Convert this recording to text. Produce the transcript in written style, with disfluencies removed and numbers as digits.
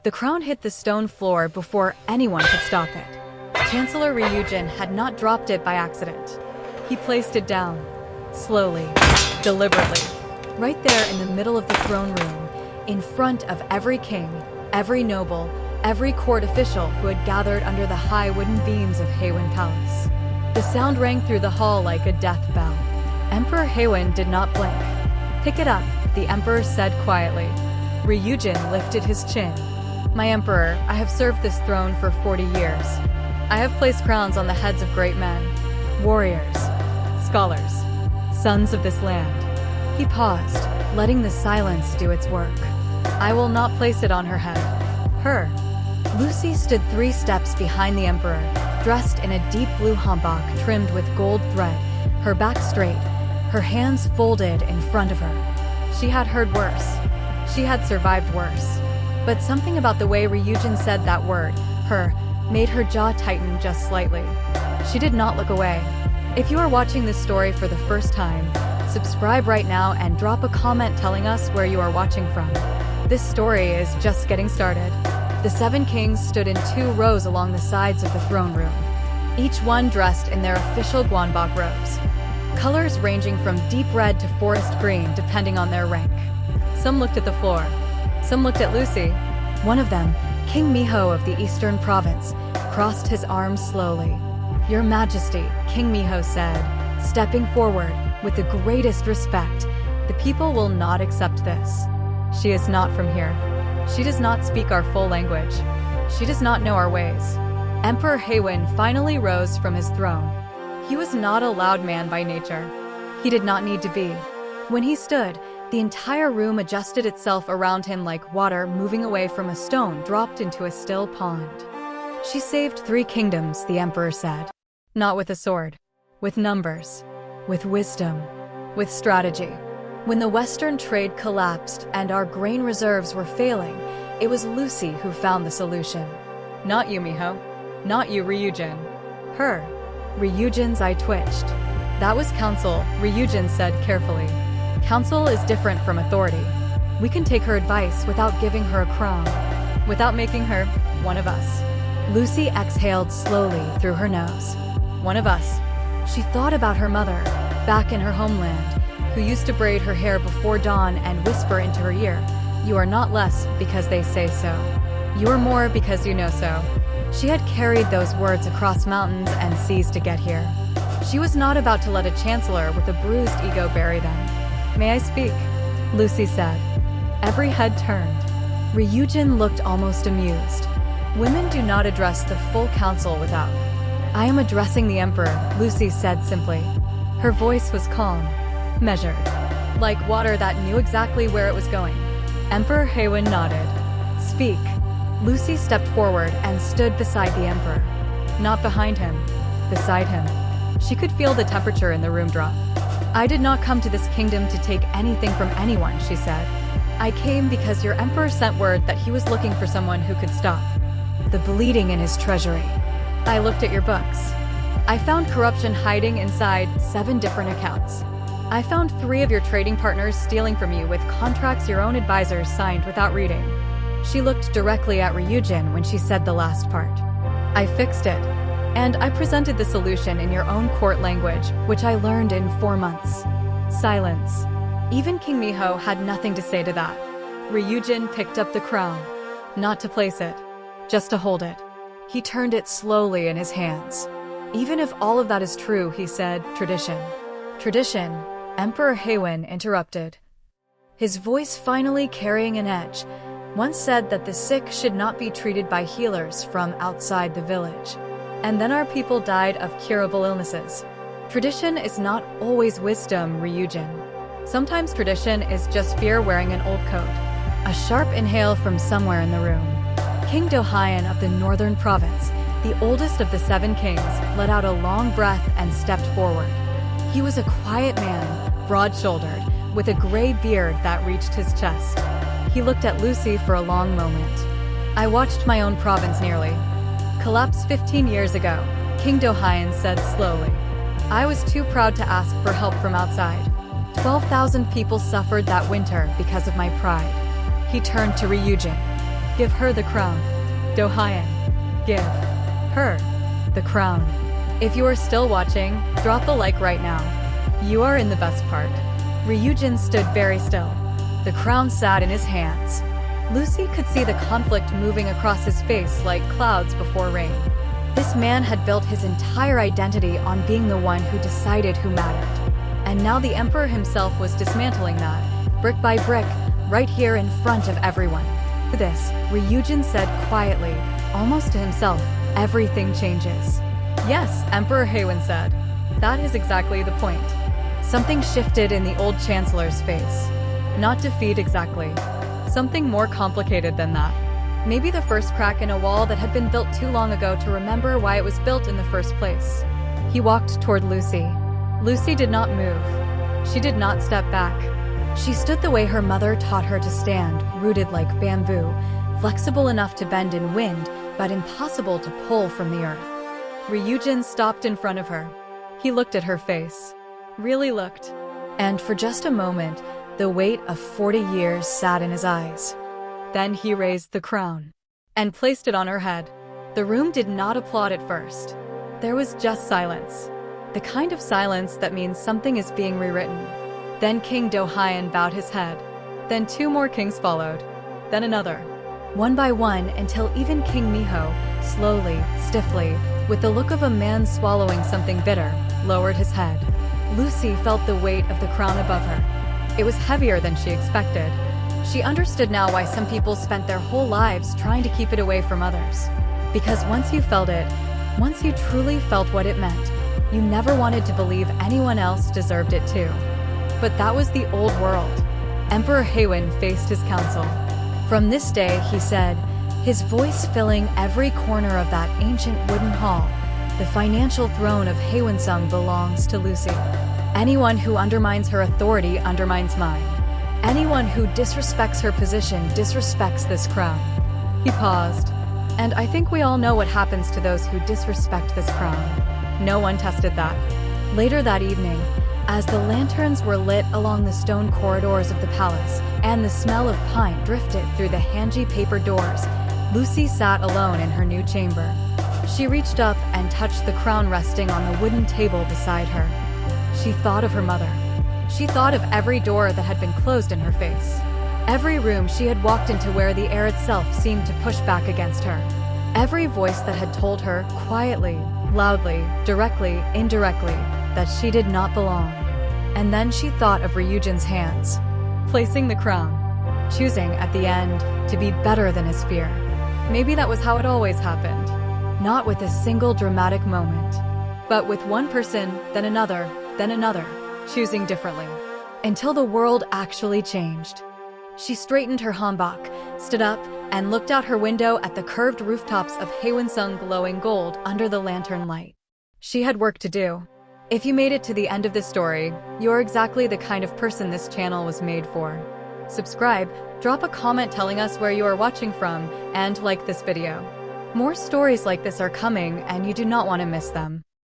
The crown hit the stone floor before anyone could stop it. Chancellor Ryujin had not dropped it by accident. He placed it down, slowly, deliberately, right there in the middle of the throne room, in front of every king, every noble, every court official who had gathered under the high wooden beams of Haewon Palace. The sound rang through the hall like a death bell. Emperor Haewon did not blink. "Pick it up," the emperor said quietly. Ryujin lifted his chin. "My emperor, I have served this throne for 40 years. I have placed crowns on the heads of great men, warriors, scholars, sons of this land." He paused, letting the silence do its work. "I will not place it on her head. Her." Lucy stood 3 steps behind the emperor, dressed in a deep blue hanbok trimmed with gold thread, her back straight, her hands folded in front of her. She had heard worse. She had survived worse. But something about the way Ryujin said that word, her, made her jaw tighten just slightly. She did not look away. If you are watching this story for the first time, subscribe right now and drop a comment telling us where you are watching from. This story is just getting started. The 7 kings stood in 2 rows along the sides of the throne room, each one dressed in their official gwanbok robes, colors ranging from deep red to forest green depending on their rank. Some looked at the floor. Some looked at Lucy. One of them, King Miho of the Eastern Province, crossed his arms slowly. "Your Majesty," King Miho said, stepping forward with the greatest respect, "the people will not accept this. She is not from here. She does not speak our full language. She does not know our ways." Emperor Haewon finally rose from his throne. He was not a loud man by nature. He did not need to be. When he stood, the entire room adjusted itself around him like water moving away from a stone dropped into a still pond. "She saved 3 kingdoms," the emperor said. "Not with a sword. With numbers. With wisdom. With strategy. When the Western trade collapsed and our grain reserves were failing, it was Lucy who found the solution. Not you, Miho. Not you, Ryujin. Her." Ryujin's eye twitched. "That was counsel," Ryujin said carefully. "Counsel is different from authority. We can take her advice without giving her a crown, without making her one of us." Lucy exhaled slowly through her nose. "One of us." She thought about her mother, back in her homeland, who used to braid her hair before dawn and whisper into her ear, "You are not less because they say so. You are more because you know so." She had carried those words across mountains and seas to get here. She was not about to let a chancellor with a bruised ego bury them. "May I speak?" Lucy said. Every head turned. Ryujin looked almost amused. "Women do not address the full council without." "I am addressing the emperor," Lucy said simply. Her voice was calm, measured, like water that knew exactly where it was going. Emperor Haewon nodded. "Speak." Lucy stepped forward and stood beside the emperor. Not behind him, beside him. She could feel the temperature in the room drop. "I did not come to this kingdom to take anything from anyone," she said. "I came because your emperor sent word that he was looking for someone who could stop the bleeding in his treasury. I looked at your books. I found corruption hiding inside 7 different accounts. I found 3 of your trading partners stealing from you with contracts your own advisors signed without reading." She looked directly at Ryujin when she said the last part. "I fixed it. And I presented the solution in your own court language, which I learned in 4 months." Silence. Even King Miho had nothing to say to that. Ryujin picked up the crown. Not to place it, just to hold it. He turned it slowly in his hands. "Even if all of that is true," he said, "tradition." "Tradition," Emperor Haewon interrupted, his voice finally carrying an edge, once said that the sick should not be treated by healers from outside the village. And then our people died of curable illnesses. Tradition is not always wisdom, Ryujin. Sometimes tradition is just fear wearing an old coat. A sharp inhale from somewhere in the room. King Do-hyun of the Northern Province, the oldest of the 7 kings, let out a long breath and stepped forward. He was a quiet man, broad-shouldered, with a gray beard that reached his chest. He looked at Lucy for a long moment. "I watched my own province nearly collapse 15 years ago," King Do-hyun said slowly. "I was too proud to ask for help from outside. 12,000 people suffered that winter because of my pride." He turned to Ryujin. Give her the crown. Do-hyeon. Give her the crown. If you are still watching, drop a like right now. You are in the best part. Ryujin stood very still. The crown sat in his hands. Lucy could see the conflict moving across his face like clouds before rain. This man had built his entire identity on being the one who decided who mattered. And now the emperor himself was dismantling that, brick by brick, right here in front of everyone. This, Ryujin said quietly, almost to himself, everything changes. Yes, Emperor Haewon said. That is exactly the point. Something shifted in the old chancellor's face. Not defeat exactly. Something more complicated than that. Maybe the first crack in a wall that had been built too long ago to remember why it was built in the first place. He walked toward Lucy. Lucy did not move. She did not step back. She stood the way her mother taught her to stand, rooted like bamboo, flexible enough to bend in wind, but impossible to pull from the earth. Ryujin stopped in front of her. He looked at her face. Really looked. And for just a moment, the weight of 40 years sat in his eyes. Then he raised the crown and placed it on her head. The room did not applaud at first. There was just silence. The kind of silence that means something is being rewritten. Then King Do-hyeon bowed his head. Then 2 more kings followed. Then another. One by one until even King Miho, slowly, stiffly, with the look of a man swallowing something bitter, lowered his head. Lucy felt the weight of the crown above her. It was heavier than she expected. She understood now why some people spent their whole lives trying to keep it away from others. Because once you felt it, once you truly felt what it meant, you never wanted to believe anyone else deserved it too. But that was the old world. Emperor Haewon faced his council. From this day, he said, his voice filling every corner of that ancient wooden hall, the financial throne of Haewon-sung belongs to Lucy. Anyone who undermines her authority undermines mine. Anyone who disrespects her position disrespects this crown. He paused. And I think we all know what happens to those who disrespect this crown. No one tested that. Later that evening, as the lanterns were lit along the stone corridors of the palace, and the smell of pine drifted through the hanji paper doors, Lucy sat alone in her new chamber. She reached up and touched the crown resting on the wooden table beside her. She thought of her mother. She thought of every door that had been closed in her face. Every room she had walked into where the air itself seemed to push back against her. Every voice that had told her, quietly, loudly, directly, indirectly, that she did not belong. And then she thought of Ryujin's hands, placing the crown, choosing at the end to be better than his fear. Maybe that was how it always happened. Not with a single dramatic moment, but with one person, then another, choosing differently. Until the world actually changed. She straightened her hanbok, stood up, and looked out her window at the curved rooftops of Haewon-sung glowing gold under the lantern light. She had work to do. If you made it to the end of this story, you're exactly the kind of person this channel was made for. Subscribe, drop a comment telling us where you are watching from, and like this video. More stories like this are coming and you do not want to miss them.